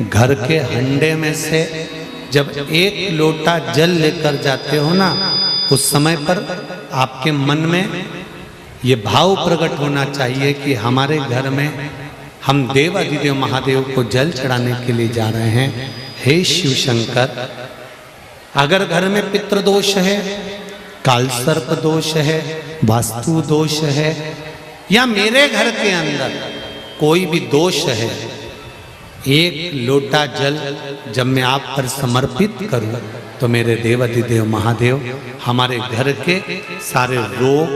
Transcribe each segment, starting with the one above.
घर के हंडे में से जब एक लोटा जल लेकर जाते हो ना, उस समय पर आपके मन में ये भाव प्रकट होना चाहिए कि हमारे घर में हम देवाधिदेव महादेव को जल चढ़ाने के लिए जा रहे हैं। हे शिव शंकर, अगर घर में पितृदोष है, कालसर्प दोष है, वास्तु दोष है, या मेरे घर के अंदर कोई भी दोष है, एक लोटा जल जब मैं आप पर समर्पित करूं तो मेरे देवाधिदेव महादेव हमारे घर के सारे रोग,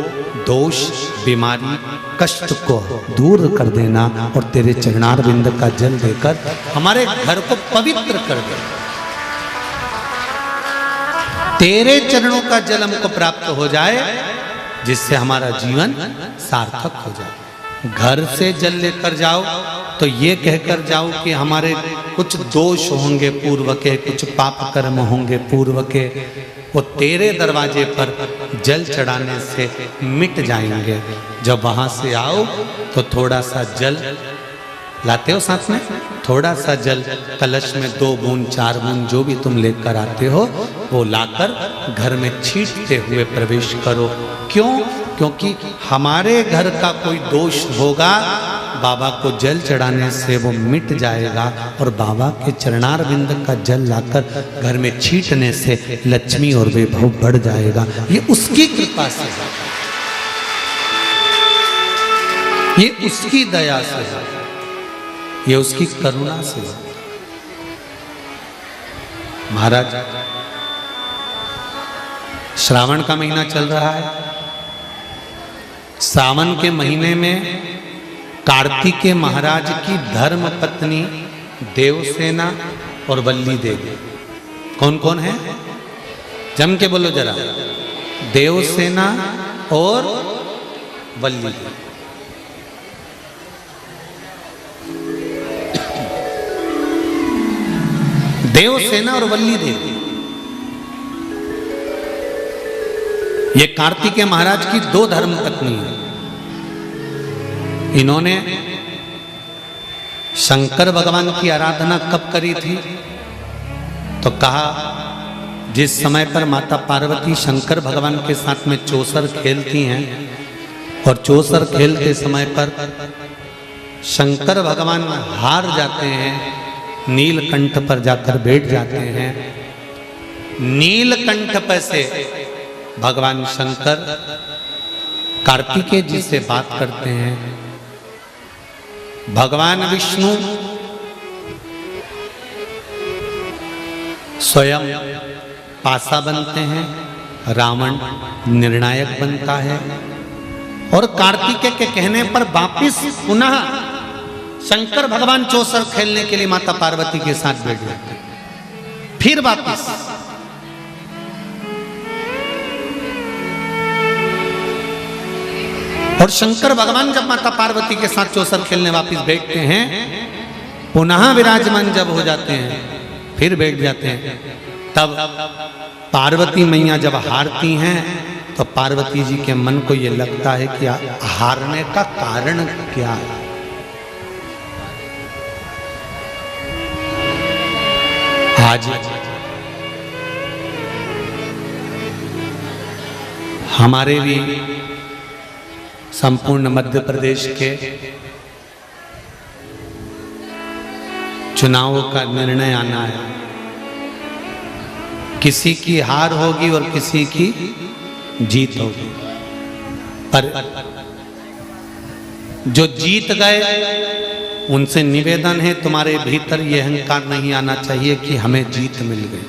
दोष, बीमारी, कष्ट को दूर कर देना और तेरे चरणारविंद का जल देकर हमारे घर को पवित्र कर दे। तेरे चरणों का जल हमको प्राप्त हो जाए, जिससे हमारा जीवन सार्थक हो जाए। घर से जल लेकर जाओ तो ये कहकर जाओ कि हमारे कुछ दोष होंगे पूर्व के, कुछ पाप कर्म होंगे पूर्व के, वो तेरे दरवाजे पर जल चढ़ाने से मिट जाएंगे। जब वहां से आओ तो थोड़ा सा जल लाते हो साथ में, थोड़ा सा जल कलश में 2 बूंद 4 बूंद जो भी तुम लेकर आते हो वो लाकर घर में छींटते हुए प्रवेश करो। क्यों? क्योंकि हमारे घर का कोई दोष होगा, बाबा को जल चढ़ाने से वो मिट जाएगा और बाबा के चरणारविंद का जल लाकर घर में छींटने से लक्ष्मी और वैभव बढ़ जाएगा। ये उसकी कृपा से, ये उसकी दया से, ये उसकी करुणा से। महाराज, श्रावण का महीना चल रहा है। सावन के महीने में कार्तिकेय महाराज की धर्म पत्नी देवसेना और वल्ली देवी, कौन कौन है? जम के बोलो जरा। देवसेना और वल्ली। देवसेना और वल्ली देवी, ये कार्तिकेय महाराज की 2 धर्म पत्नी है। इन्होंने शंकर भगवान की आराधना कब करी थी? तो कहा, जिस समय पर माता पार्वती शंकर भगवान के साथ में चौसर खेलती हैं और चौसर खेलते समय पर शंकर भगवान हार जाते हैं, नीलकंठ पर जाकर बैठ जाते हैं। नीलकंठ पर से भगवान शंकर कार्तिकेय जी से बात करते हैं। भगवान विष्णु स्वयं पासा बनते हैं, रावण निर्णायक बनता है और कार्तिकेय के कहने पर वापिस पुनः शंकर भगवान चौसर खेलने के लिए माता पार्वती के साथ बैठ जाते हैं। फिर वापिस और शंकर भगवान जब माता पार्वती के साथ चौसर खेलने वापिस बैठते हैं, पुनः विराजमान जब हो जाते हैं, फिर बैठ जाते हैं। तब पार्वती मैया जब हारती हैं तो पार्वती जी के मन को यह लगता है कि हारने का कारण क्या है। आज हमारे भी संपूर्ण मध्य प्रदेश के चुनावों का निर्णय आना है। किसी की हार होगी और किसी की जीत होगी, पर जो जीत गए उनसे निवेदन है, तुम्हारे भीतर यह अहंकार नहीं आना चाहिए कि हमें जीत मिल गई।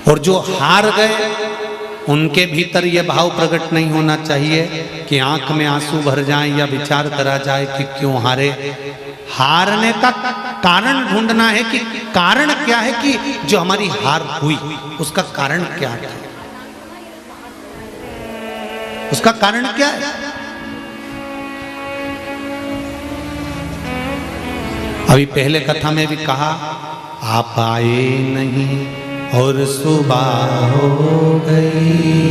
और जो हार गए उनके भीतर यह भाव प्रकट नहीं होना चाहिए कि आंख में आंसू भर जाएं या विचार करा जाए कि क्यों हारे। हारने का कारण ढूंढना है कि कारण क्या है कि जो हमारी हार हुई, उसका कारण क्या है, उसका कारण क्या है। अभी पहले कथा में भी कहा, आप आए नहीं और सुबह हो गई,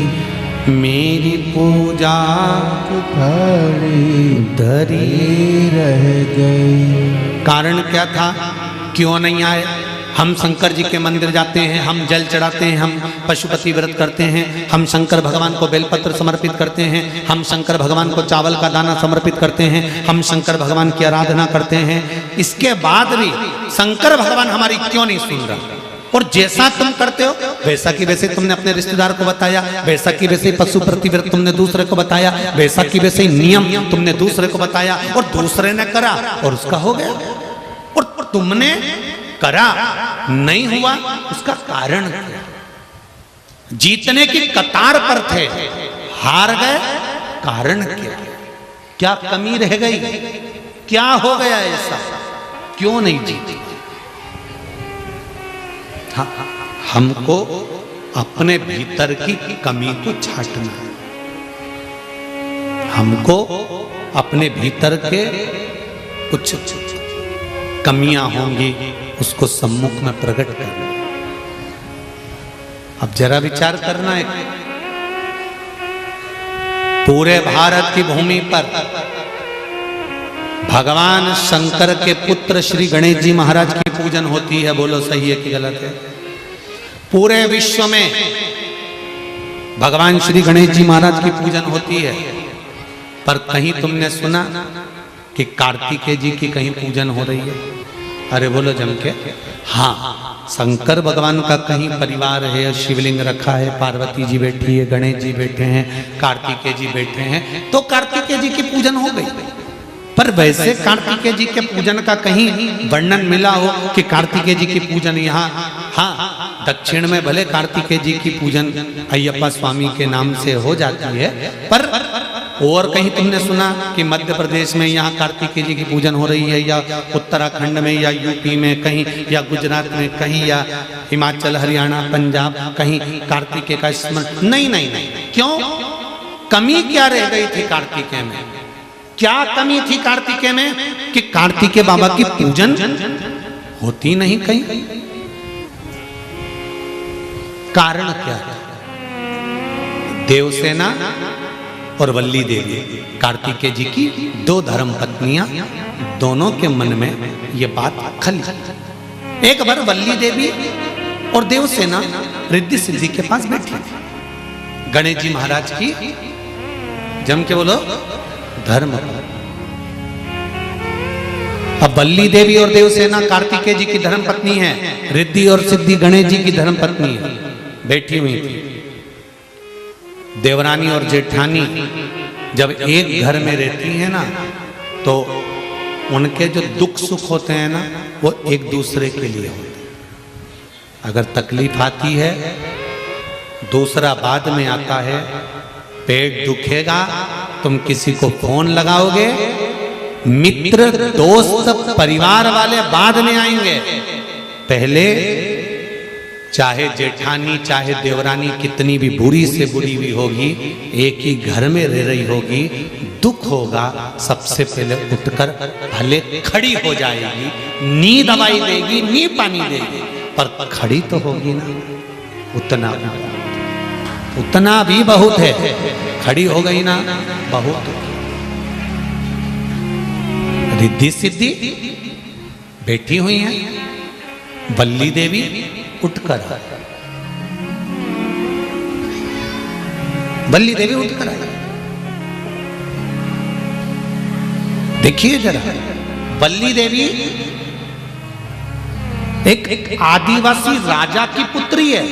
मेरी पूजा धरी रह गई। कारण क्या था, क्यों नहीं आए? हम शंकर जी के मंदिर जाते हैं, हम जल चढ़ाते हैं, हम पशुपति व्रत करते हैं, हम शंकर भगवान को बेलपत्र समर्पित करते हैं, हम शंकर भगवान को चावल का दाना समर्पित करते हैं, हम शंकर भगवान की आराधना करते हैं। इसके बाद भी शंकर भगवान हमारी क्यों नहीं सुन रहा? और जैसा तुम करते हो वैसा की वैसे तुमने अपने रिश्तेदार को बताया, वैसा की वैसे पशु प्रतिव्रत तुमने दूसरे को बताया, वैसा की वैसे नियम तुमने दूसरे को बताया, और दूसरे ने करा और उसका हो गया। और तुमने करा नहीं हुआ, उसका कारण क्या? जीतने की कतार पर थे, हार गए, कारण क्या? क्या कमी रह गई? क्या हो गया ऐसा? क्यों नहीं जीते? हाँ, हमको अपने भीतर की कमी को छांटना है। हमको अपने भीतर के कुछ कमियां होंगी, उसको सम्मुख में प्रकट करना। अब जरा विचार करना है, पूरे भारत की भूमि पर भगवान शंकर के पुत्र श्री गणेश जी महाराज की पूजन होती है। बोलो सही है कि गलत है? पूरे विश्व में भगवान श्री गणेश जी महाराज की पूजन होती है, पर कहीं तुमने सुना कि कार्तिकेय जी की कहीं पूजन हो रही है? अरे बोलो जम के। हाँ, शंकर भगवान का कहीं परिवार है, शिवलिंग रखा है, पार्वती जी बैठी है, गणेश जी बैठे हैं, कार्तिकेय जी बैठे हैं, तो कार्तिकेय जी की पूजन हो गई। पर वैसे कार्तिकेय जी के पूजन का कहीं वर्णन मिला हो कि कार्तिकेय जी की पूजन यहाँ, हाँ, दक्षिण में भले कार्तिकेय जी की पूजन अय्यप्पा स्वामी के नाम से हो जाती है, पर और कहीं तुमने सुना कि मध्य प्रदेश में यहाँ कार्तिकेय जी की पूजन हो रही है, या उत्तराखंड में, या यूपी में कहीं, या गुजरात में कहीं, या हिमाचल, हरियाणा, पंजाब कहीं कार्तिकेय का स्मरण? नहीं नहीं नहीं। क्यों? कमी क्या रह गई थी कार्तिकेय में? क्या कमी थी कार्तिकेय में कि कार्तिकेय बाबा की पूजन होती नहीं कहीं? कारण क्या था? देवसेना और वल्ली देवी, कार्तिकेय जी की दो धर्म पत्नियां, दोनों के मन में ये बात खली। एक बार वल्ली देवी और देवसेना रिद्धि सिद्धि के पास बैठी थी, गणेश जी महाराज की, जम के बोलो, धर्म। अब वल्ली देवी और देवसेना कार्तिकेय जी की धर्म पत्नी है, रिद्धि और सिद्धि गणेश जी की धर्म पत्नी है, बैठी हुई थी। देवरानी और जेठानी जब एक घर में रहती है ना, तो उनके जो दुख सुख होते हैं ना, वो एक दूसरे के लिए होते हैं। अगर तकलीफ आती है, दूसरा बाद में आता है। पेट दुखेगा, तुम किसी को फोन लगाओगे, मित्र, दोस्त, परिवार वाले बाद में आएंगे। पहले चाहे जेठानी चाहे देवरानी कितनी भी बुरी से बुरी भी होगी, एक ही घर में रह रही होगी, दुख होगा, सबसे पहले उठकर भले खड़ी हो जाएगी, नी दवाई देगी, नी पानी देगी, पर खड़ी तो होगी ना। उतना भी बहुत है, खड़ी हो गई ना बहुत। रिद्धि सिद्धि बैठी हुई हैं, वल्ली देवी उठकर, वल्ली देवी उठकर आई। देखिए जरा, वल्ली देवी एक आदिवासी राजा की पुत्री है,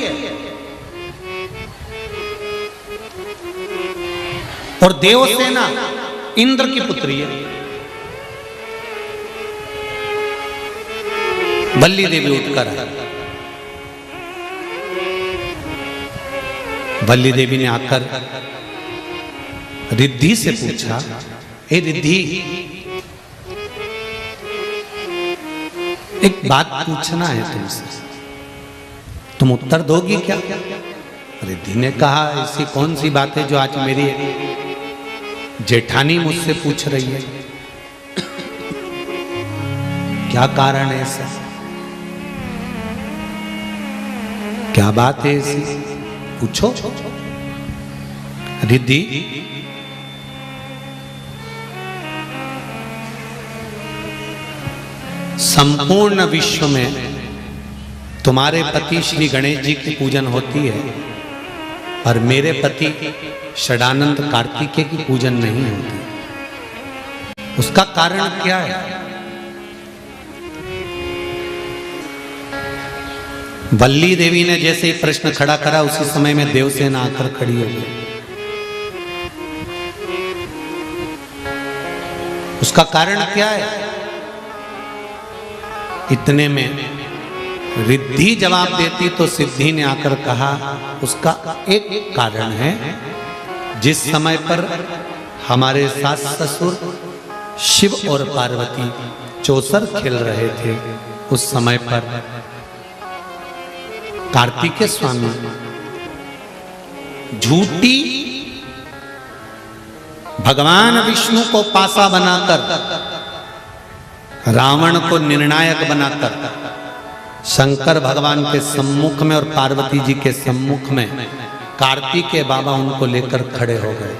और देवसेना इंद्र की पुत्री है। वल्ली देवी उठकर आई। वल्ली देवी ने आकर रिद्धि से पूछा, हे रिद्धि, एक बात पूछना है तुमसे, तुम उत्तर दोगी क्या? रिद्धि ने कहा, ऐसी कौन सी बात है जो आज मेरी जेठानी मुझसे पूछ रही है? क्या कारण है ऐसा? क्या बात है ऐसी? पूछो। रिद्धि, संपूर्ण विश्व में तुम्हारे पति श्री गणेश जी की पूजन होती है और मेरे पति षडानंद कार्तिकेय की पूजन नहीं होती। उसका कारण क्या है? वल्ली देवी ने जैसे ही प्रश्न खड़ा करा उसी समय में देवसेना आकर खड़ी हो गई। उसका कारण क्या है? इतने में रिद्धि जवाब देती तो सिद्धि ने आकर कहा उसका एक कारण है, जिस समय पर हमारे सास ससुर शिव और पार्वती चौसर खेल रहे थे, उस समय पर कार्तिकेय स्वामी झूठी भगवान विष्णु को पासा बनाकर, रावण को निर्णायक बनाकर शंकर भगवान के सम्मुख में और पार्वती जी के सम्मुख में कार्तिकेय बाबा उनको लेकर खड़े हो गए।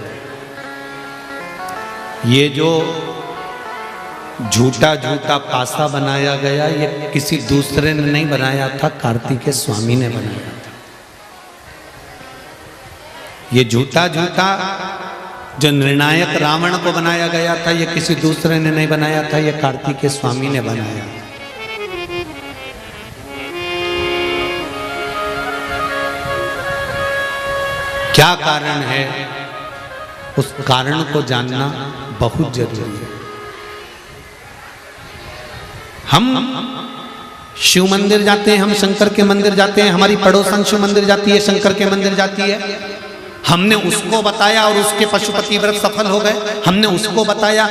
ये जो झूठा झूठा पासा बनाया गया, ये किसी दूसरे ने नहीं बनाया था, कार्तिकेय स्वामी ने बनाया था। ये झूठा झूठा जो निर्णायक रावण को बनाया गया था, ये किसी दूसरे ने नहीं बनाया था, ये कार्तिकेय स्वामी ने बनाया। क्या कारण है? उस कारण को जानना बहुत जरूरी है। हम शिव मंदिर जाते हैं, हम शंकर के मंदिर जाते हैं, हमारी पड़ोसन शिव मंदिर जाती है, शंकर के मंदिर जाती है। हमने उसको बताया और उसके पशुपति व्रत सफल हो गए, हमने उसको बताया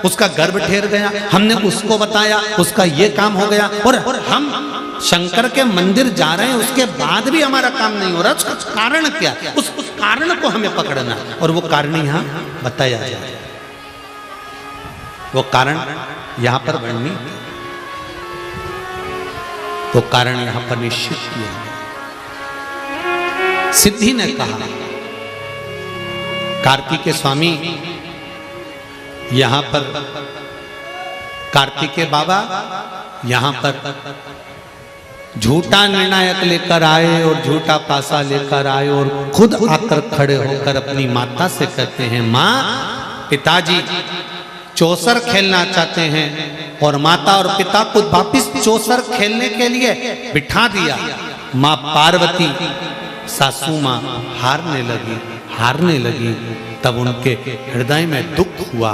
उसका गर्भ ठहर गया, हमने उसको बताया उसका ये काम हो गया, और हम शंकर के मंदिर जा रहे हैं, उसके बाद भी हमारा काम नहीं हो रहा। उसका कारण क्या? उस कारण को हमें पकड़ना और वो कारण यहाँ बताया जाए। वो कारण यहाँ पर वर्णित, वो कारण यहाँ पर निश्चित किया गया। सिद्धि ने कहा कार्तिकेय स्वामी यहां पर, कार्तिकेय बाबा यहां पर झूठा निर्णायक लेकर आए और झूठा पासा लेकर आए और खुद आकर खड़े होकर अपनी माता से कहते हैं, माँ पिताजी चौसर खेलना चाहते हैं, और माता और पिता को वापिस चौसर खेलने के लिए बिठा दिया। माँ पार्वती सासू माँ हारने लगी। तब उनके हृदय में दुख हुआ,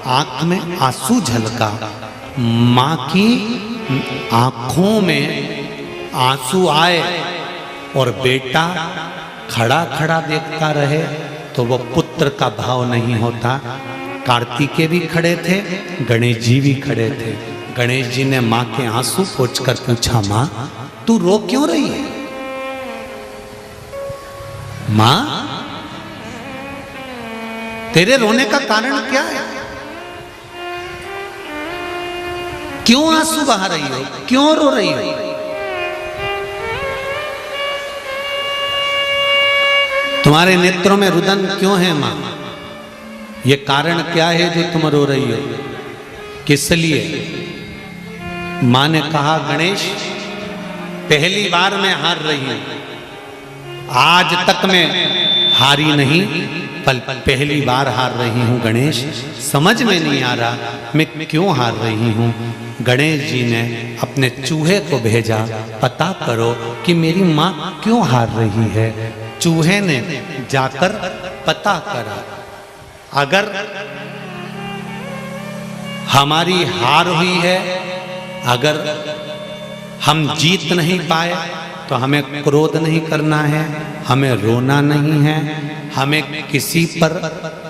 आंख में आंसू झलका। माँ की आंखों में आंसू आए और बेटा खड़ा खड़ा देखता रहे तो वो पुत्र का भाव नहीं होता। कार्तिकेय भी खड़े थे, गणेश जी भी खड़े थे। गणेश जी ने माँ के आंसू पोंछकर पूछा, माँ तू रो क्यों रही है? माँ तेरे रोने का कारण क्या है? क्यों आंसू बहा रही हो? क्यों रो रही हो? तुम्हारे नेत्रों में रुदन क्यों है मां? ये कारण क्या है जो तुम रो रही हो? किस लिए? मां ने कहा, गणेश पहली बार मैं हार रही हूं, आज तक मैं हारी नहीं, पहली बार हार रही हूं। गणेश समझ में नहीं आ रहा मैं क्यों हार रही हूं। गणेश जी ने अपने चूहे को भेजा, पता करो कि मेरी मां क्यों हार रही है। चूहे ने जाकर पता करा, अगर हमारी हार हुई है, अगर हम जीत नहीं पाए तो हमें क्रोध नहीं करना है, हमें रोना नहीं है, हमें किसी पर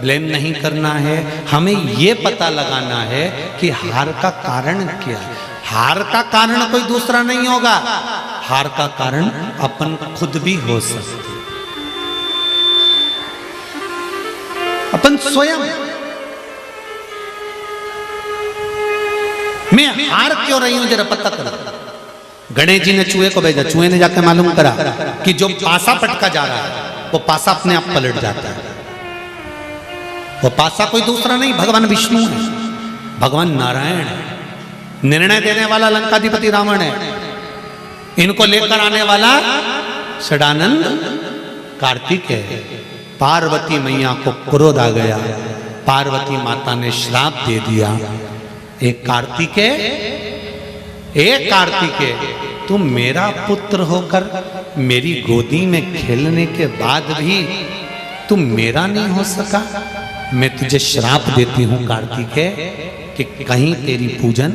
ब्लेम नहीं करना है। हमें ये पता लगाना है कि हार का कारण क्या है। हार का कारण कोई दूसरा नहीं होगा, हार का कारण अपन खुद भी हो सकते, अपन स्वयं। मैं हार क्यों रही हूं जरा पता करो। गणेश जी ने चूहे को भेजा, चूहे ने जाकर मालूम करा कि जो पासा पटका जा रहा है वो पासा अपने आप पलट जाता है। वो पासा कोई दूसरा नहीं, भगवान विष्णु है, भगवान नारायण है। निर्णय देने वाला लंकाधिपति रावण है, इनको लेकर आने वाला षडानंद कार्तिक है। पार्वती मैया को क्रोध आ गया, पार्वती माता ने श्राप दे दिया, एक कार्तिकेय तुम मेरा पुत्र होकर मेरी गोदी में खेलने के बाद भी तुम मेरा नहीं हो सका। मैं तुझे श्राप देती हूं कार्तिकेय कि कहीं तेरी पूजन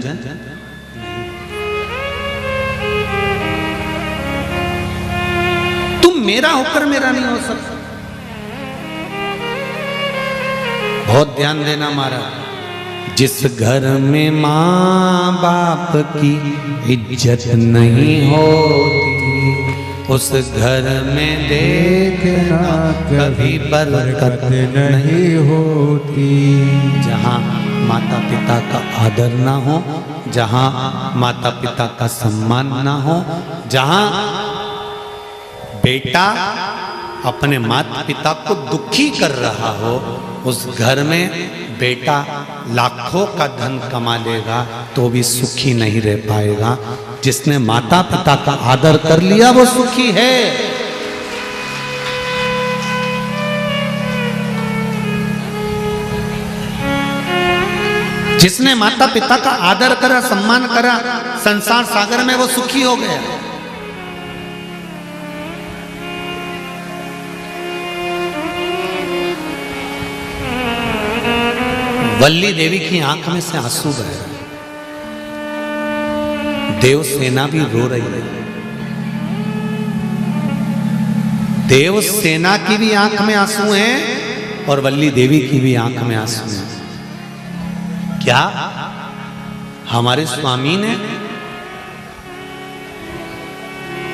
तुम मेरा होकर मेरा नहीं हो सकता। बहुत ध्यान देना महाराज, जिस घर में माँ बाप की इज्जत नहीं होती उस घर में देखना कभी बरकत नहीं होती। जहाँ माता पिता का आदर ना हो, जहाँ माता पिता का सम्मान ना हो, जहाँ बेटा अपने माता पिता को दुखी कर रहा हो, उस घर में बेटा लाखों का धन कमा लेगा तो भी सुखी नहीं रह पाएगा। जिसने माता पिता का आदर कर लिया वो सुखी है। जिसने माता पिता का आदर करा, सम्मान करा, संसार सागर में वो सुखी हो गया। वल्ली देवी की आंख में से आंसू बह रहे, देवसेना भी रो रही है। देवसेना की भी आंख में आंसू हैं और वल्ली देवी की भी आंख में आंसू हैं। क्या हमारे स्वामी ने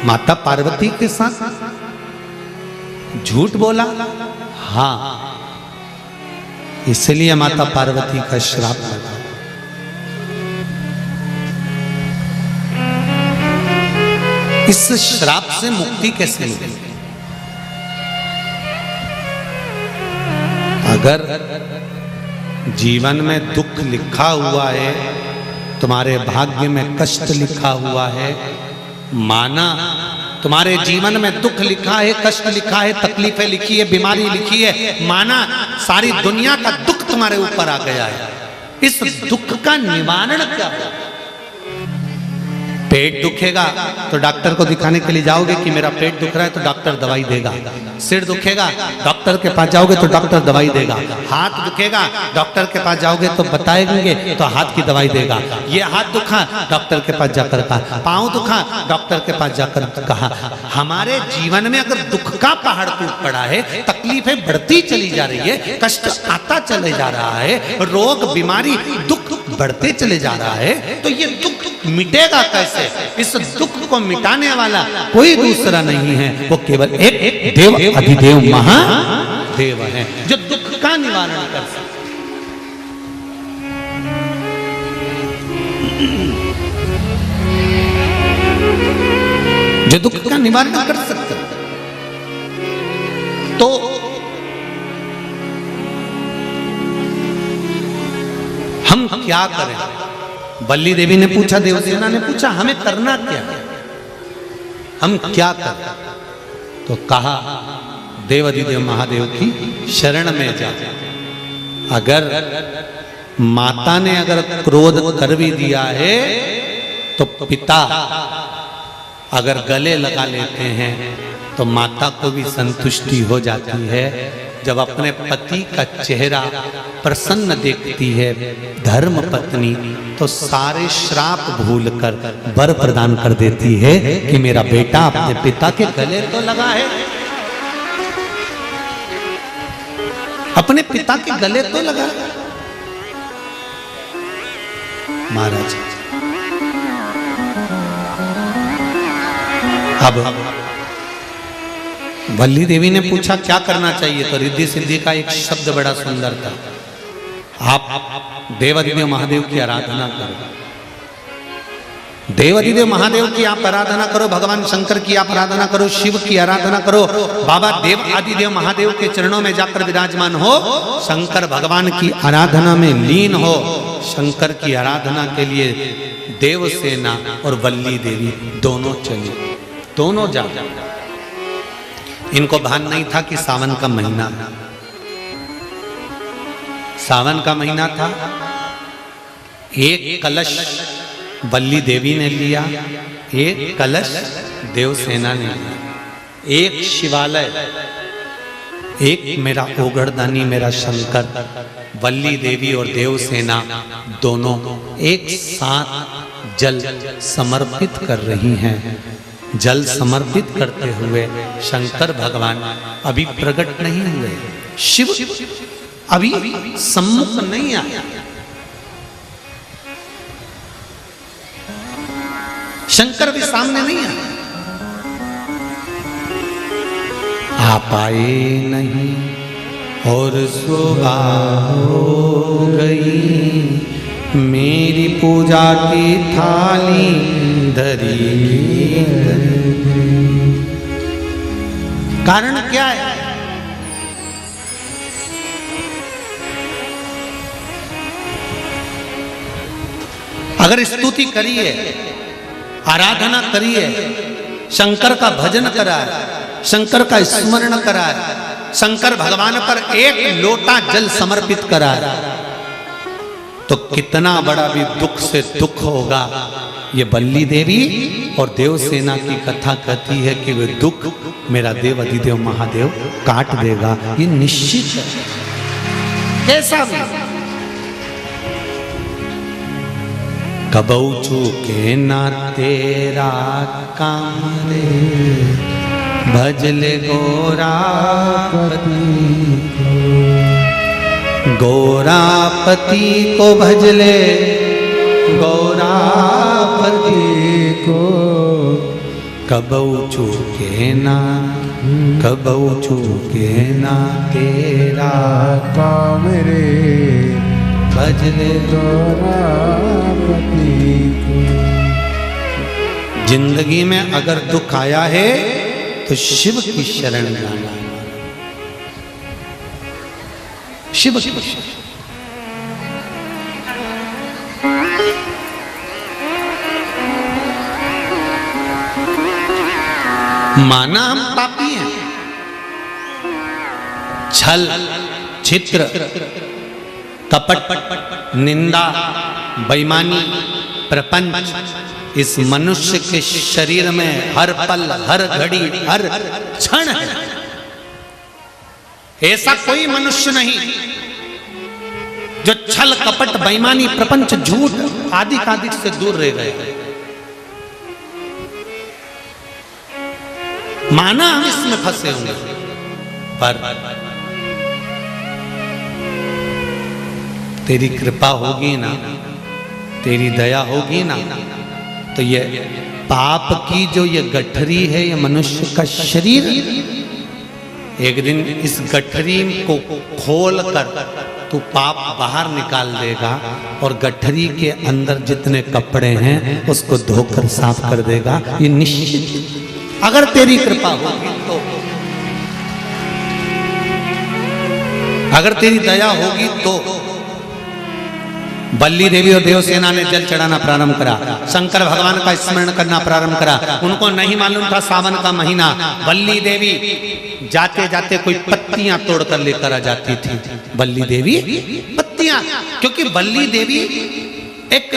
माता पार्वती के साथ झूठ बोला? हाँ, इसलिए माता पार्वती का श्राप लगा। इस श्राप से मुक्ति कैसे मिलेगी? अगर जीवन में दुख लिखा हुआ है, तुम्हारे भाग्य में कष्ट लिखा हुआ है, माना तुम्हारे जीवन में दुख लिखा है, कष्ट लिखा है, तकलीफें लिखी है, बीमारी लिखी है, माना सारी दुनिया का दुख तुम्हारे ऊपर आ गया है, इस दुख का निवारण क्या है? पेट दुखेगा तो डॉक्टर को दिखाने के लिए जाओगे कि मेरा पेट दुख रहा है, तो डॉक्टर दवाई देगा। सिर दुखेगा, डॉक्टर के पास जाओगे तो डॉक्टर दवाई देगा। हाथ दुखेगा, डॉक्टर के पास जाओगे तो बताएंगे तो हाथ की दवाई देगा। ये हाथ दुखा, डॉक्टर के पास जाकर कहा। पाँव दुखा, डॉक्टर के पास जाकर कहा। हमारे जीवन में अगर दुख का पहाड़ टूट पड़ा है, तकलीफें बढ़ती चली जा रही है, कष्ट आता चले जा रहा है, रोग बीमारी दुख बढ़ते चले जा रहा है, तो ये दुख मिटेगा कैसे? इस दुख को मिटाने वाला कोई दूसरा नहीं है, वो केवल एक देव अधिदेव महादेव है जो दुख का निवारण कर सकते। जो दुख का निवारण कर सकते। तो हम क्या करें? वल्ली देवी ने पूछा, देवसेना ने पूछा, हमें करना क्या है, हम क्या करें? तो कहा, देवाधिदेव महादेव की शरण में जा। अगर माता ने अगर क्रोध कर भी दिया है तो पिता अगर गले लगा लेते हैं तो माता को भी संतुष्टि हो जाती है। जब अपने पति का चेहरा प्रसन्न देखती है धर्म पत्नी, तो सारे श्राप भूलकर वर प्रदान कर देती है कि मेरा बेटा अपने पिता के गले तो लगा है, अपने पिता के गले तो लगा है। महाराज अब वल्ली देवी ने पूछा क्या करना चाहिए, तो रिद्धि सिद्धि का एक शब्द बड़ा सुंदर था, आप देवाधिदेव महादेव की आराधना करो, देव अधिदेव महादेव की आप आराधना करो, भगवान शंकर की आप आराधना करो, शिव की आराधना करो, बाबा देव आदिदेव महादेव के चरणों में जाकर विराजमान हो, शंकर भगवान की आराधना में लीन हो। शंकर की आराधना के लिए देवसेना और वल्ली देवी दोनों चले, दोनों जा। इनको भान नहीं था कि सावन का महीना है। सावन का महीना था। एक कलश वल्ली देवी ने लिया, एक कलश देवसेना ने लिया, एक शिवालय, एक मेरा ओगड़दानी मेरा शंकर, वल्ली देवी और देवसेना दोनों एक साथ जल समर्पित कर रही हैं। जल समर्पित करते हुए शंकर भगवान अभी प्रकट नहीं हुए, शिव अभी सम्मुख नहीं आया। शंकर भी सामने नहीं आया। आप आए नहीं और सुबह हो गई, मेरी पूजा की थाली धरी। कारण क्या है? अगर स्तुति करिए, आराधना करिए, शंकर का भजन कराए, शंकर का स्मरण कराए, शंकर भगवान पर एक लोटा जल समर्पित कराए, तो कितना बड़ा भी दुख से दुख होगा। ये वल्ली देवी और देवसेना की कथा कहती है कि वे दुख मेरा देव अधिदेव महादेव काट देगा, ये निश्चित है। कैसा भी कबऊ चूके ना तेरा काम रे, भजले गोरापति को, गोरापति को भजले गोरापति को, कबऊ चूके ना तेरा काम रे, भजले गोरापति को। जिंदगी में अगर दुख आया है तो शिव की शरण जाना, शिव की शरण। माना हम पापी हैं, छल छित्र कपट निंदा बेईमानी प्रपंच इस मनुष्य के शरीर में हर पल हर घड़ी हर क्षण है। ऐसा कोई मनुष्य नहीं जो छल कपट बेईमानी प्रपंच झूठ आदि कादिक से दूर रह गए। माना हम इसमें फंसे होंगे, पर तेरी कृपा होगी ना, तेरी दया होगी ना, तो ये पाप की जो ये गठरी है, ये मनुष्य का शरीर, एक दिन इस गठरी को खोल कर तू पाप बाहर निकाल देगा और गठरी के अंदर जितने कपड़े हैं उसको धोकर साफ कर देगा। ये निश्चित, अगर तेरी कृपा होगी तो, अगर तेरी दया होगी तो। वल्ली देवी और देवसेना ने जल चढ़ाना प्रारंभ करा, शंकर भगवान का स्मरण करना प्रारंभ करा। उनको नहीं मालूम था सावन का महीना। वल्ली देवी जाते जाते कोई पत्तियां तोड़कर लेकर आ जाती थी। वल्ली देवी पत्तियां, क्योंकि वल्ली देवी एक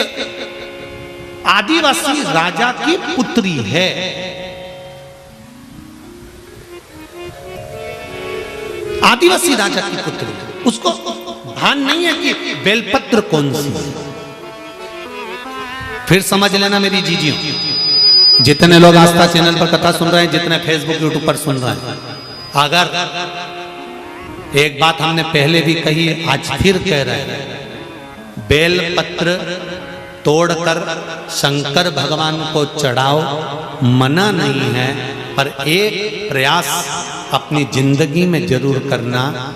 आदिवासी राजा की पुत्री है। आदिवासी राजा की पुत्री, उसको भान नहीं है कि बेलपत्र कौन सी। फिर समझ लेना मेरी जीजियों, जितने लोग आस्था चैनल पर कथा सुन रहे हैं, जितने फेसबुक यूट्यूब पर सुन रहे हैं, अगर एक बात हमने पहले भी कही, आज फिर कह रहे हैं, बेलपत्र तोड़कर शंकर भगवान को चढ़ाओ, मना नहीं है, पर एक प्रयास अपनी जिंदगी में जरूर करना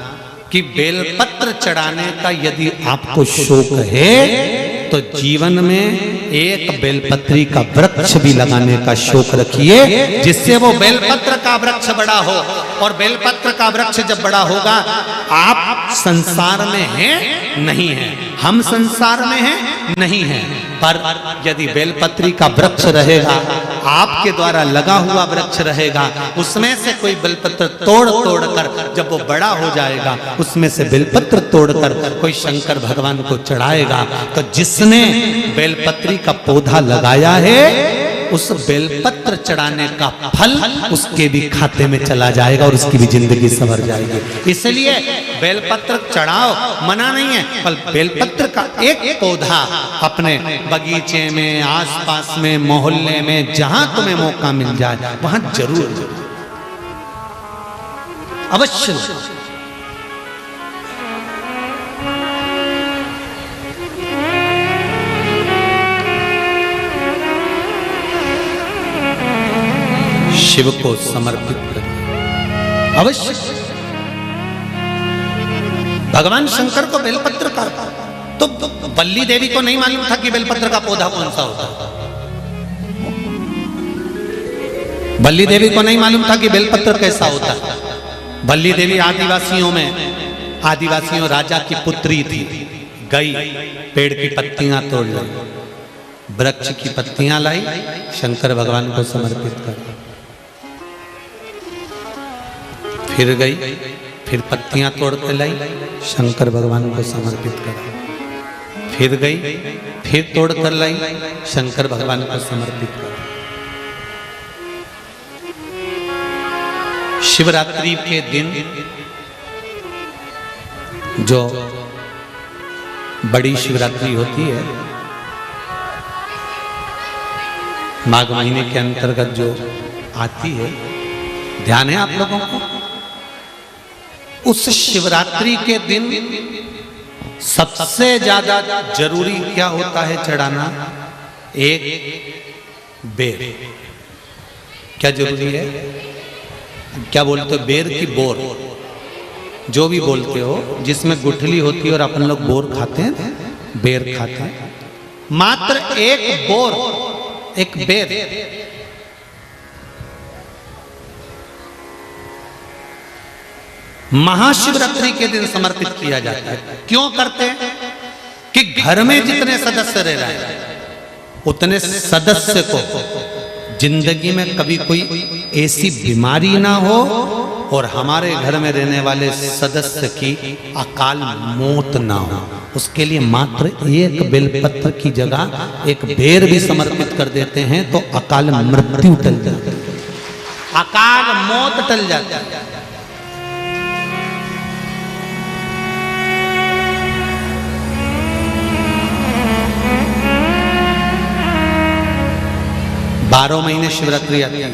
कि बेलपत्र चढ़ाने का यदि आपको शौक है तो जीवन में एक बेलपत्री का वृक्ष भी लगाने का शौक रखिए, जिससे वो बेलपत्र का वृक्ष बड़ा हो। और बेलपत्र का वृक्ष जब बड़ा होगा, आप संसार में हैं नहीं हैं, हम संसार में हैं नहीं हैं, पर यदि बेलपत्री का वृक्ष रहेगा, आपके द्वारा लगा हुआ वृक्ष रहेगा, उसमें से कोई बेलपत्र तोड़ कर जब वो बड़ा हो जाएगा, उसमें से बेलपत्र तोड़कर कोई शंकर भगवान को चढ़ाएगा, तो जिसने बेलपत्री का पौधा लगाया है, उस बेलपत्र चढ़ाने का फल उसके भी खाते में चला जाएगा और उसकी भी जिंदगी संवर जाएगी। इसलिए बेलपत्र चढ़ाओ, मना नहीं है, पर बेलपत्र का एक पौधा अपने बगीचे में, आसपास में, मोहल्ले में, जहां तुम्हें मौका मिल जाए वहां जरूर अवश्य। शिव को समर्पित करें अवश्य। भगवान शंकर को बेलपत्र का, तो बल्ली देवी को नहीं मालूम था कि बेलपत्र का पौधा कौन सा होता है। बल्ली देवी को नहीं मालूम था कि बेलपत्र कैसा होता है। बल्ली देवी आदिवासियों राजा की पुत्री थी। गई, पेड़ की पत्तियां तोड़ लाई, वृक्ष की पत्तियां लाई, शंकर भगवान को समर्पित कर। फिर गई, फिर पत्तियां तोड़ के लाई, शंकर भगवान को समर्पित कर। फिर गई, फिर तोड़ कर लाई, शंकर भगवान को समर्पित कर। शिवरात्रि के दिन जो बड़ी शिवरात्रि होती है, माघ महीने के अंतर्गत जो आती है, ध्यान है आप लोगों को? उस शिवरात्रि के दिन सबसे ज्यादा जरूरी क्या होता है चढ़ाना? एक बेर। क्या जरूरी है? क्या बोलते हो? बेर की बोर, जो भी बोलते हो, जिसमें गुठली होती है और अपन लोग बोर खाते हैं, बेर खाते हैं। मात्र एक बोर, एक बेर महाशिवरात्रि के दिन समर्पित किया जाता है। क्यों करते हैं? कि घर में जितने सदस्य रह रहे हैं, उतने सदस्य को जिंदगी में कभी कोई ऐसी बीमारी ना हो और हमारे घर में रहने वाले सदस्य की अकाल मौत ना हो। उसके लिए मात्र एक बेलपत्र की जगह एक बेर भी समर्पित कर देते हैं तो अकाल मृत्यु टल जाती है, अकाल मौत टल जाती है। बारह महीने शिवरात्रि आती है,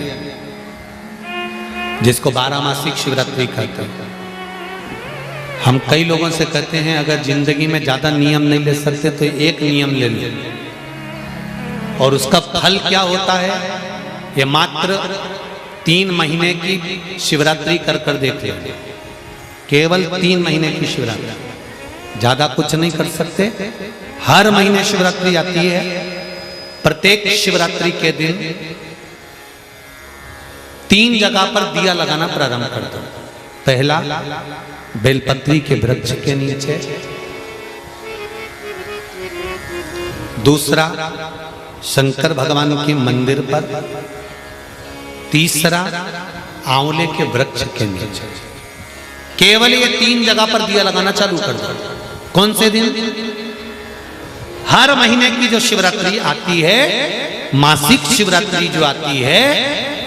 जिसको 12 मासिक शिवरात्रि कहते हैं। हम कई लोगों से कहते हैं अगर जिंदगी में ज्यादा नियम नहीं ले सकते तो एक नियम ले लो, और उसका फल क्या होता है ये मात्र 3 महीने की शिवरात्रि कर कर देख लो। केवल 3 महीने की शिवरात्रि, ज्यादा कुछ नहीं कर सकते। हर महीने शिवरात्रि आती है। प्रत्येक शिवरात्रि के दिन 3 जगह पर दिया लगाना प्रारंभ कर दो। पहला, बेलपत्री के वृक्ष के नीचे। दूसरा, शंकर भगवान के मंदिर पर। तीसरा, आंवले के वृक्ष के नीचे। केवल ये 3 जगह पर दिया लगाना चालू कर दो। कौन से दिन? हर महीने की जो शिवरात्रि आती है, मासिक शिवरात्रि जो आती है,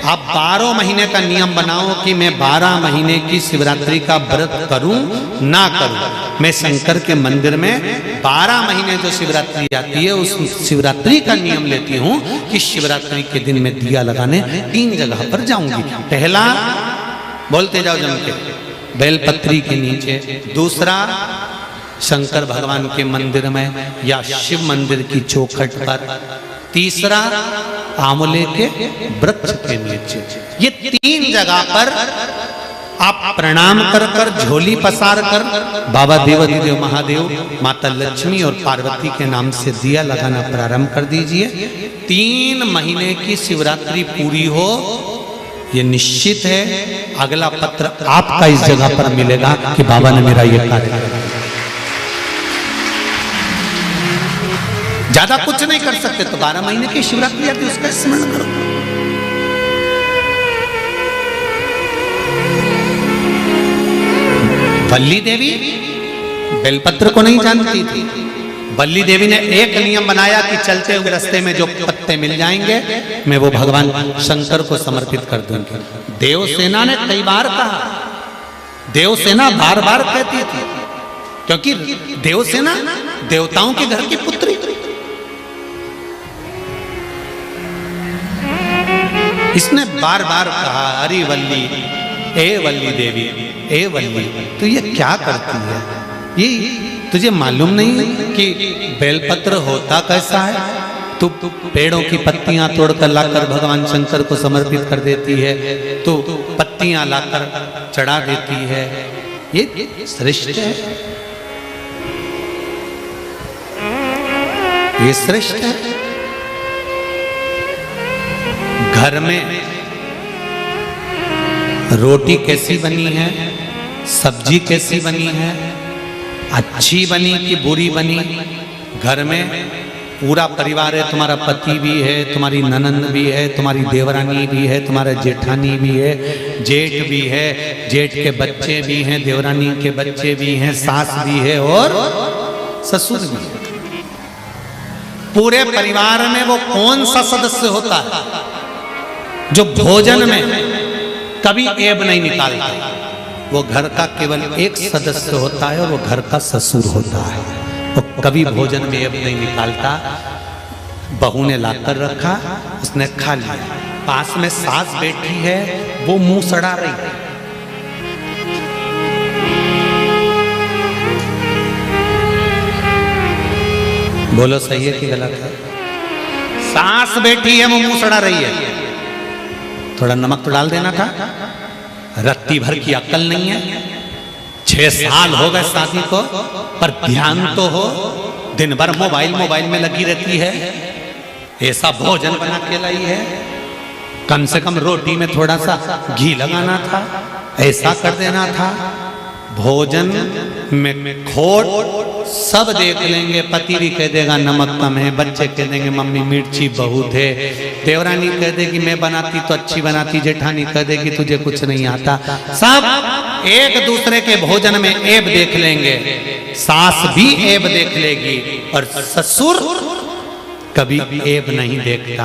आप 12 महीने का नियम बनाओ कि मैं 12 महीने की शिवरात्रि का व्रत करूं ना करूं। मैं शंकर के मंदिर में 12 महीने जो शिवरात्रि आती है उस शिवरात्रि का नियम लेती हूं कि शिवरात्रि के दिन मैं दिया लगाने 3 जगह पर जाऊंगी। पहला, बोलते जाओ जम के, बेलपत्री के नीचे। दूसरा, शंकर भगवान के मंदिर में या शिव मंदिर की चौखट पर। तीसरा, आंवले के वृक्ष के नीचे। ये 3 जगह पर आप प्रणाम कर कर झोली पसार कर बाबा देवाधिदेव महादेव, माता लक्ष्मी और पार्वती के नाम से दिया लगाना प्रारंभ कर दीजिए। 3 महीने की शिवरात्रि पूरी हो, ये निश्चित है अगला पत्र आपका इस जगह पर मिलेगा कि बाबा ने मेरा ये कार्य किया। ज्यादा कुछ नहीं कर सकते तो 12 महीने की शिवरात्रि आती है, उसका स्मरण करो। बल्ली देवी बेलपत्र को नहीं जानती थी। बल्ली देवी ने एक नियम बनाया कि चलते हुए रास्ते में जो पत्ते मिल जाएंगे मैं वो भगवान शंकर को समर्पित कर दूंगी। देवसेना ने कई बार कहा, देवसेना बार बार कहती थी, क्योंकि देवसेना देवताओं के घर की पुत्री। इसने बार बार कहा, अरे वल्ली, ए वल्ली देवी, ए वल्ली, तो ये क्या करती है? ये तुझे मालूम नहीं कि बेलपत्र होता कैसा है? तू पेड़ों की पत्तियां तोड़कर लाकर भगवान शंकर को समर्पित कर देती है, तो पत्तियां लाकर चढ़ा देती है। ये श्रेष्ठ है, ये श्रेष्ठ है। घर में रोटी कैसी बनी है, सब्जी कैसी बनी है, अच्छी बनी कि बुरी बनी, घर में पूरा परिवार है, तुम्हारा पति भी है, तुम्हारी ननंद भी है, तुम्हारी देवरानी भी है, तुम्हारा जेठानी भी है, जेठ भी है, जेठ के बच्चे भी हैं, देवरानी के बच्चे भी हैं, सास भी है और ससुर भी है। पूरे परिवार में वो कौन सा सदस्य होता है जो भोजन में कभी ऐब नहीं निकालता? वो घर का केवल एक सदस्य होता है और वो घर का ससुर होता है। वो कभी भोजन में ऐब नहीं निकालता। बहू ने लाकर रखा, उसने खा लिया, पास में सास बैठी है, वो मुंह सड़ा रही है। बोलो सही है कि गलत है? सास बैठी है, वो मुंह सड़ा रही है, थोड़ा नमक तो डाल देना था। रत्ती भर की अक्ल नहीं है। 6 साल हो गए शादी को, पर ध्यान तो हो। दिन भर मोबाइल में लगी रहती है। ऐसा भोजन बना के लाई है, कम से कम रोटी में थोड़ा सा घी लगाना था, ऐसा कर देना था। भोजन में खोट सब देख लेंगे, पति भी कह देगा नमक कम है, बच्चे कह देंगे मम्मी मिर्ची बहुत है, देवरानी कह देगी मैं बनाती तो अच्छी बनाती, जेठानी कह देगी तुझे कुछ नहीं आता। सब एक दूसरे के भोजन में ऐब देख लेंगे, सास भी ऐब देख लेगी और ससुर कभी ऐब नहीं देखता।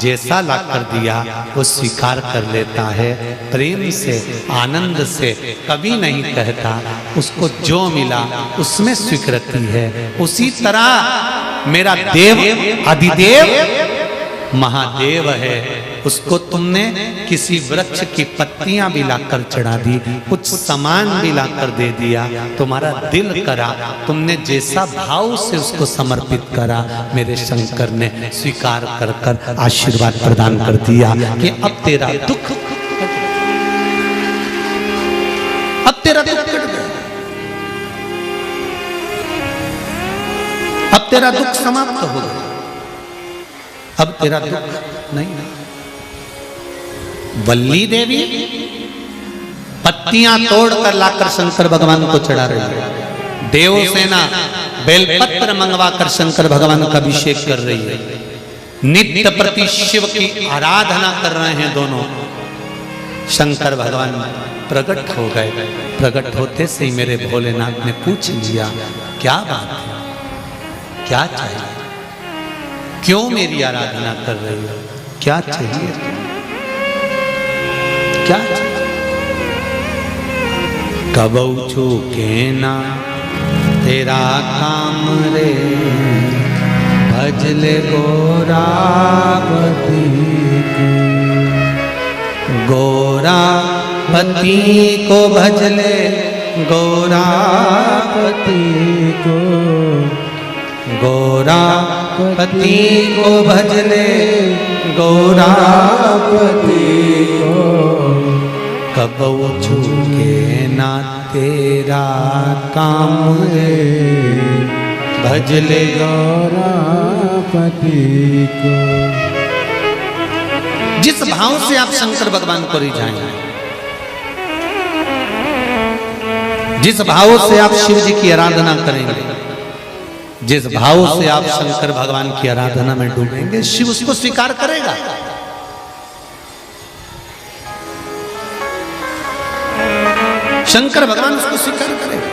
जैसा ला कर दिया वो स्वीकार कर लेता है, प्रेम से आनंद से, कभी नहीं कहता। उसको जो मिला उसमें स्वीकृति है। उसी तरह मेरा देव अधिदेव महादेव है, उसको तुमने किसी वृक्ष की पत्तियां भी लाकर चढ़ा दी, कुछ सामान भी लाकर दे दिया, तुम्हारा दिल करा, तुमने जैसा भाव से उसको समर्पित करा, मेरे शंकर ने स्वीकार कर कर आशीर्वाद प्रदान कर दिया कि अब तेरा दुख, अब तेरा दुख कट गया, अब तेरा दुख समाप्त हो गया, अब तेरा दुख नहीं। वल्ली देवी पत्तियां तोड़कर लाकर शंकर भगवान को चढ़ा रही है। देवसेना बेलपत्र मंगवाकर शंकर भगवान का अभिषेक कर रही है। नित्य प्रति शिव की आराधना कर रहे हैं दोनों। शंकर भगवान प्रकट हो गए। प्रकट होते से ही मेरे भोलेनाथ ने पूछ लिया, क्या बात है, क्या चाहिए, क्यों मेरी आराधना कर रही हो, क्या चाहिए, क्या चाहिए? कबऊ चूके ना तेरा काम रे, भजले गोरापति को, गोरापति को भजले गोरापति को, गोरापति को भजले गोरापति को, कब चूके ना तेरा काम रे, भज ले गौरापति को। जिस भाव से आप शंकर भगवान को रिझाएंगे, जिस भाव से आप शिव जी की आराधना करेंगे, जिस भाव से आप शंकर भगवान की आराधना में डूबेंगे, शिव उसको स्वीकार करेगा। शंकर भगवान उसको स्वीकार करेगा।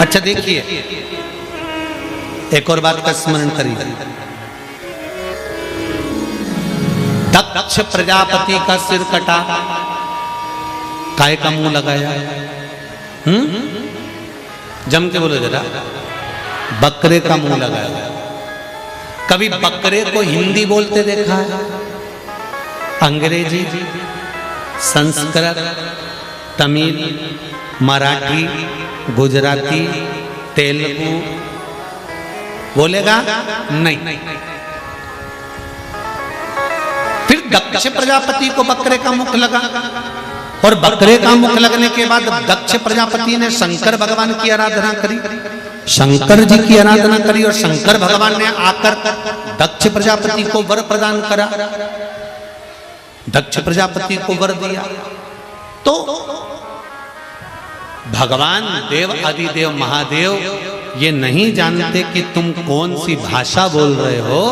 अच्छा देखिए, एक और बात का स्मरण करिए। दक्ष प्रजापति का सिर कटा, काय का मुंह लगाया? जम के बोलो जरा। बकरे का मुंह लगाया। कभी बकरे को हिंदी बोलते देखा है? अंग्रेजी, संस्कृत, तमिल, मराठी, गुजराती, तेलुगु बोलेगा? नहीं। फिर दक्ष प्रजापति को बकरे का मुख लगा, और बकरे का मुख लगने के बाद दक्ष प्रजापति ने शंकर भगवान की आराधना करी, शंकर जी की आराधना करी, और शंकर भगवान ने आकर दक्ष प्रजापति को वर प्रदान करा, दक्ष प्रजापति को वर दिया। तो भगवान देव आदिदेव महादेव ये नहीं जानते कि तुम कौन सी भाषा बोल रहे हो।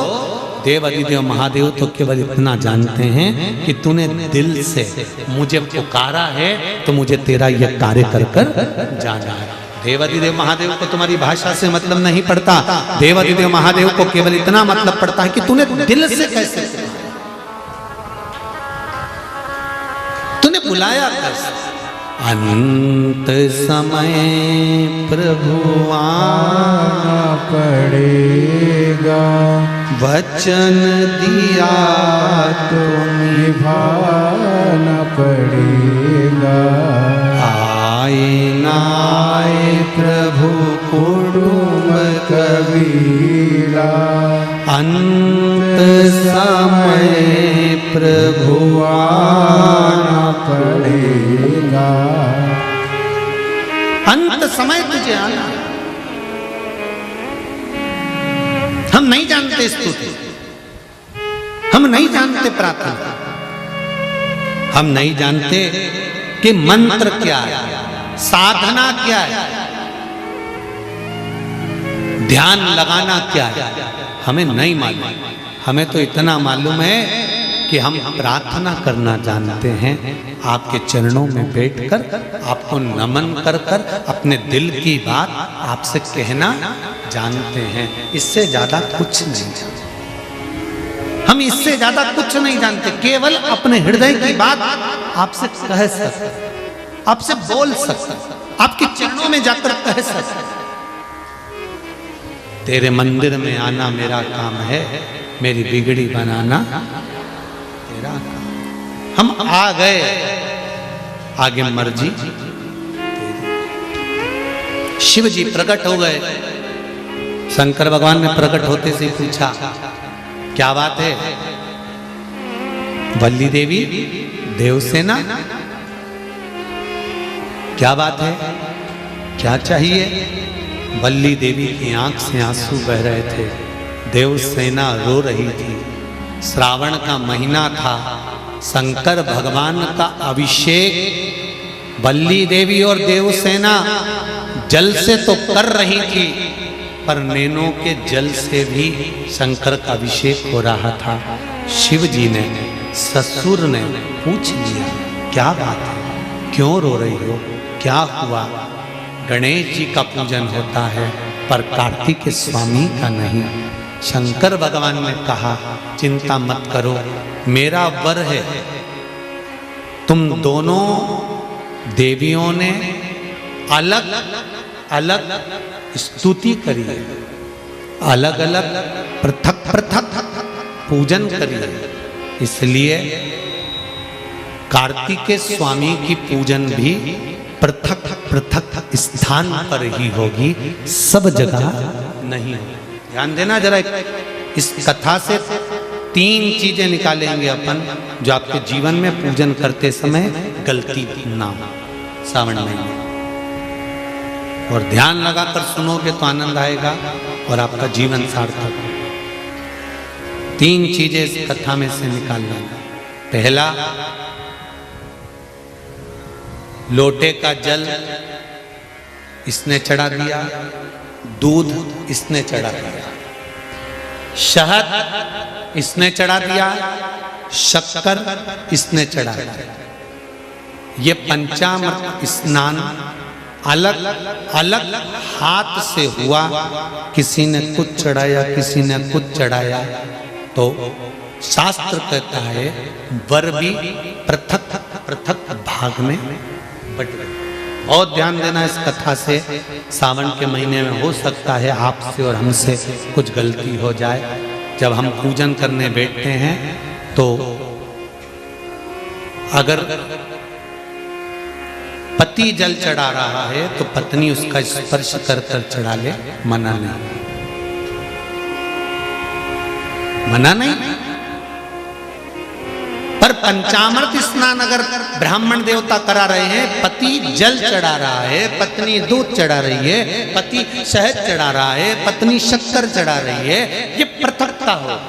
देव आदिदेव महादेव तो केवल इतना जानते हैं कि तूने दिल से मुझे पुकारा है, तो मुझे तेरा यह कार्य कर कर जाना है। देव आदिदेव महादेव को तुम्हारी भाषा से मतलब नहीं पड़ता। देव आदिदेव महादेव को केवल इतना मतलब पड़ता है कि तूने दिल से कैसे, तूने बुलाया कैसे। अंत समय प्रभु आना पड़ेगा, वचन दिया तो निभाना पड़ेगा। आए ना आए प्रभु कुटुंब कबीरा, अंत समय प्रभु आना पड़ेगा। अंत समय तुझे आना। हम नहीं जानते स्तुति, हम नहीं जानते प्रार्थना, हम नहीं जानते कि मंत्र क्या है, साधना क्या है, ध्यान लगाना क्या है, हमें नहीं मालूम। हमें तो इतना मालूम है कि हम प्रार्थना करना जानते हैं, आपके चरणों में बैठकर आपको नमन कर कर अपने दिल की बात आपसे कहना जानते हैं। इससे ज्यादा कुछ नहीं जानते, हम इससे ज्यादा कुछ नहीं जानते। केवल अपने हृदय की बात आपसे कह सकते, आपसे बोल सकते, आपके चरणों में जाकर कह सकते। तेरे मंदिर में आना मेरा काम है, मेरी बिगड़ी बनाना तेरा काम। हम आ गए, आगे मर्जी। शिव जी प्रकट हो गए। शंकर भगवान ने प्रकट होते से पूछा, क्या बात है? वल्ली देवी, देवसेना, क्या बात है, क्या चाहिए? वल्ली देवी की आंख से आंसू बह रहे थे, देवसेना रो रही थी। श्रावण का महीना था, शंकर भगवान का अभिषेक वल्ली देवी और देवसेना जल से तो कर रही थी, पर नैनों के जल से भी शंकर का अभिषेक हो रहा था। शिव जी ने, ससुर ने पूछ लिया, क्या बात है, क्यों रो रही हो, क्या हुआ? गणेश जी का पूजन होता है, पर कार्तिक स्वामी का नहीं। शंकर भगवान ने कहा, चिंता मत करो, मेरा वर है। तुम दोनों देवियों ने अलग अलग स्तुति करी है, अलग अलग पृथक पृथक पूजन करी है, इसलिए कार्तिकेय स्वामी की पूजन भी पृथक पृथक स्थान पर ही होगी, सब जगह नहीं होगी। ध्यान देना जरा, इस कथा से 3 चीजें निकालेंगे अपन जो आपके जीवन में पूजन करते समय गलती ना हो सावन महीने। और ध्यान लगाकर सुनोगे तो आनंद आएगा और आपका जीवन सार्थक हो। 3 चीजें इस कथा में से निकालना। पहला, लोटे का जल इसने चढ़ा दिया, दूध इसने चढ़ा दिया, शहद इसने चढ़ा दिया, शक्कर इसने चढ़ा दिया। ये पंचामृत स्नान अलग अलग हाथ से हुआ। किसी ने कुछ चढ़ाया, किसी ने कुछ चढ़ाया। तो शास्त्र कहता है वर भी पृथक पृथक भाग में बट गए। बहुत ध्यान देना इस कथा से। सावन के महीने में हो सकता है आपसे और हमसे कुछ गलती हो जाए। जब हम पूजन करने बैठते हैं तो अगर पति जल चढ़ा रहा है तो पत्नी उसका स्पर्श कर कर चढ़ा ले, मना नहीं, मना नहीं। पर पंचामृत स्नान अगर ब्राह्मण देवता करा रहे हैं, पति जल चढ़ा रहा है, पत्नी दूध चढ़ा रही है, पति शहद चढ़ा रहा है, पत्नी शक्कर चढ़ा रही है, ये पृथकता हो।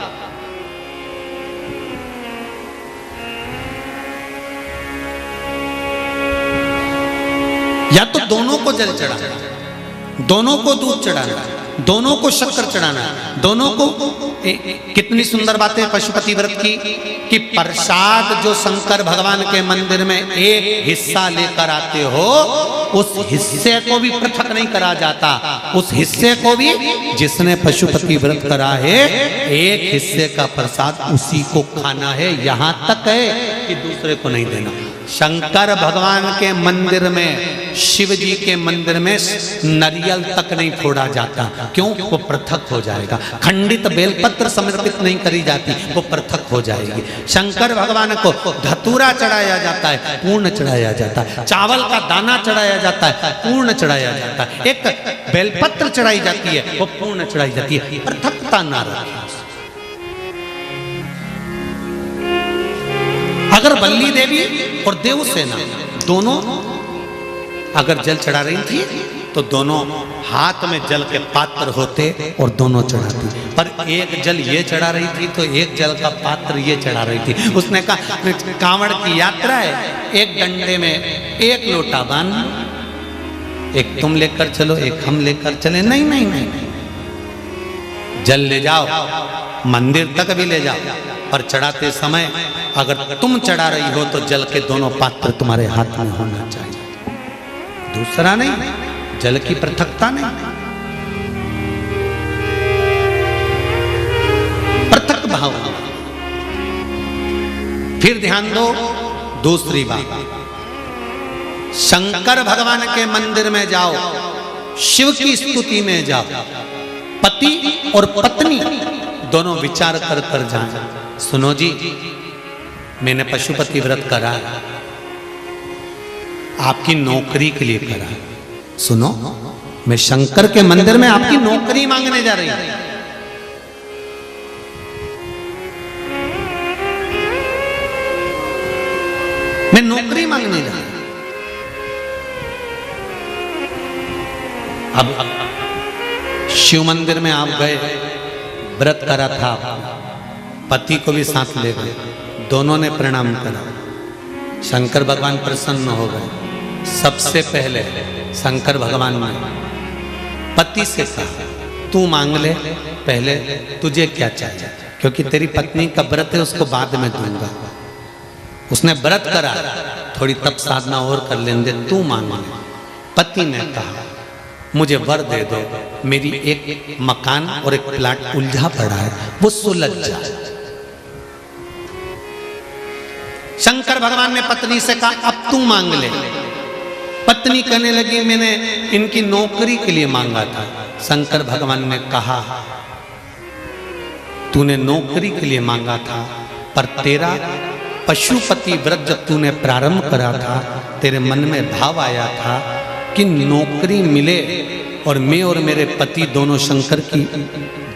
या तो दोनों को जल चढ़ाना, दोनों को दूध चढ़ाना, दोनों को शक्कर चढ़ाना, दोनों को। कितनी सुंदर बात है पशुपति व्रत की कि प्रसाद जो शंकर भगवान के मंदिर में एक हिस्सा लेकर आते हो, उस हिस्से को भी पृथक नहीं करा जाता। उस हिस्से को भी जिसने पशुपति व्रत करा है, एक हिस्से का प्रसाद उसी को खाना है। यहां तक है कि दूसरे को नहीं देना। शंकर भगवान के मंदिर में, शिव जी के मंदिर में नारियल तक नहीं फोड़ा जाता। क्यों? वो पृथक हो जाएगा। खंडित बेलपत्र समर्पित नहीं करी जाती, वो पृथक हो जाएगी। शंकर भगवान को धतूरा चढ़ाया जाता है, पूर्ण चढ़ाया जाता है। चावल का दाना चढ़ाया जाता है, पूर्ण चढ़ाया जाता है। एक बेलपत्र चढ़ाई जाती है, वो पूर्ण चढ़ाई जाती है। पृथकता ना रखें। अगर वल्ली देवी और देवसेना दोनों अगर जल चढ़ा रही थी तो दोनों हाथ में जल के पात्र होते और दोनों चढ़ाती। पर एक जल ये चढ़ा रही थी तो एक जल का पात्र ये चढ़ा रही थी। उसने कहा कांवड़ की यात्रा है, एक डंडे में एक लोटा बांध, एक तुम लेकर चलो, एक हम लेकर चले। नहीं नहीं नहीं, जल ले जाओ, मंदिर तक भी ले जाओ, पर चढ़ाते समय अगर तुम चढ़ा रही हो तो जल के दोनों पात्र तुम्हारे हाथ में होना चाहिए, दूसरा नहीं। जल की पृथकता नहीं, पृथक भाव। फिर ध्यान दो दूसरी बात, शंकर भगवान के मंदिर में जाओ, शिव की स्तुति में जाओ, पति और पत्नी दोनों विचार कर कर जाए। सुनो जी, मैंने पशुपति व्रत करा, आपकी नौकरी के लिए करा। सुनो, मैं शंकर के मंदिर में आपकी नौकरी मांगने जा रही हूं। मैं नौकरी मांगने जा रही हूं। अब शिव मंदिर में आप गए, व्रत करा था, पति को भी साथ ले गए, दोनों ने प्रणाम करा। शंकर भगवान प्रसन्न हो गए। सबसे पहले शंकर भगवान ने पति से कहा, तू मांग ले, पहले तुझे क्या चाहिए, क्योंकि तेरी पत्नी का व्रत है, उसको बाद में दूंगा। उसने व्रत करा, थोड़ी तप साधना और कर लेंगे, तू मांग ले। पति ने कहा, मुझे वर दे दो, मेरी एक मकान और एक प्लाट उलझा पड़ा है, वो सुलझ जाए। शंकर भगवान ने पत्नी से कहा, अब तू मांग ले। पत्नी कहने लगी, मैंने इनकी नौकरी के लिए मांगा था। शंकर भगवान ने कहा, तूने नौकरी के लिए मांगा था, पर तेरा पशुपति व्रत जब तूने प्रारंभ करा था, तेरे मन में भाव आया था कि नौकरी मिले और मैं और मेरे पति दोनों शंकर की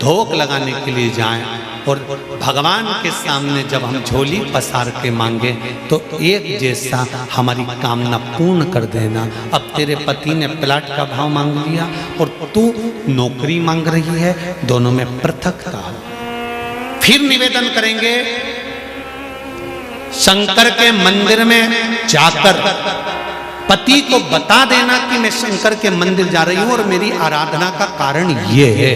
धोख लगाने के लिए जाएं, और भगवान के सामने जब हम झोली पसार के मांगे तो एक जैसा हमारी कामना पूर्ण कर देना। अब तेरे पति ने प्लाट का भाव मांग लिया और तू नौकरी मांग रही है, दोनों में पृथकता हो। फिर निवेदन करेंगे शंकर के मंदिर में जाकर पति को बता देना कि मैं शंकर के मंदिर जा रही हूं और मेरी आराधना का कारण ये है,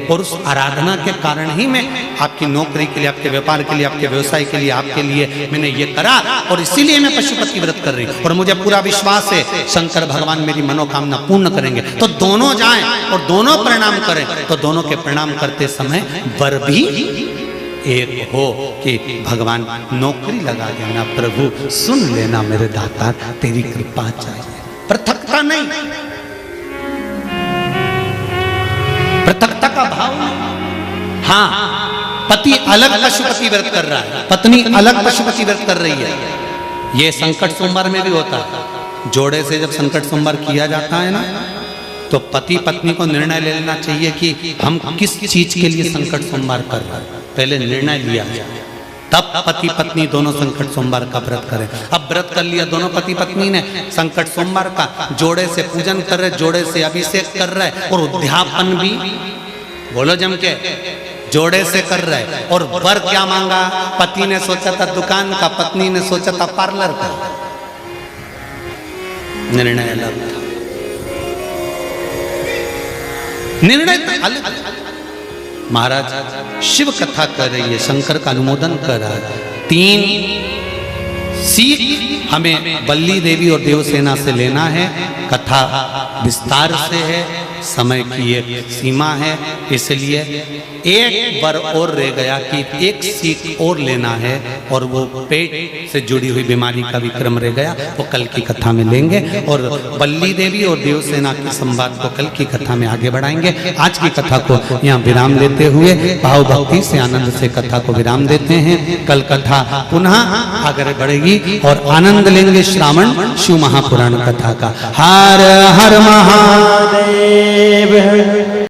और उस आराधना के कारण ही मैं आपकी नौकरी के लिए, आपके व्यापार के लिए, आपके व्यवसाय के लिए, आपके लिए मैंने ये करा, और इसीलिए मैं पशुपति व्रत कर रही हूं और मुझे पूरा विश्वास है शंकर भगवान मेरी मनोकामना पूर्ण करेंगे। तो दोनों जाएं और दोनों प्रणाम करें, तो दोनों के प्रणाम करते समय वर भी एक हो कि भगवान नौकरी लगा देना, प्रभु सुन लेना मेरे दाता, तेरी कृपा चाहिए। पृथकता नहीं, पृथकता का भाव नहीं। हाँ, पति अलग पशुपति व्रत कर रहा है, पत्नी अलग पशुपति व्रत कर रही है। ये संकट सोमवार में भी होता है। जोड़े से जब संकट सोमवार किया जाता है ना, तो पति पत्नी को निर्णय ले लेना चाहिए कि हम किस चीज के लिए संकट सोमवार कर रहे हैं। पहले निर्णय लिया जाए, तब पति पत्नी दोनों संकट सोमवार का व्रत करें। अब व्रत कर लिया दोनों पति पत्नी ने संकट सोमवार का, जोड़े से पूजन कर रहे, जोड़े से अभिषेक कर रहे और उद्यापन भी बोलो जम के जोड़े से कर रहे। और वर क्या मांगा? पति ने सोचा था दुकान का, पत्नी ने सोचा था पार्लर का। निर्णय अलग था, निर्णय अलग। महाराज शिव कथा कर रही है, शंकर का अनुमोदन कर रहा है। 3 सीख हमें बल्ली देवी और देवसेना से लेना है। कथा विस्तार से है, समय की एक सीमा है, इसलिए एक वर और रह गया कि एक सीख और लेना है, और वो पेट से जुड़ी हुई बीमारी का भी क्रम रह गया, वो कल की कथा में लेंगे। और बल्ली देवी और देवसेना के संवाद को कल की कथा में आगे बढ़ाएंगे। आज की कथा को यहाँ विराम लेते हुए भाव भक्ति से आनंद से कथा को विराम देते हैं। कल कथा पुनः आगे बढ़ेगी और आनंद लेंगे श्रावण शिव महापुराण कथा का। हर हर महादेव।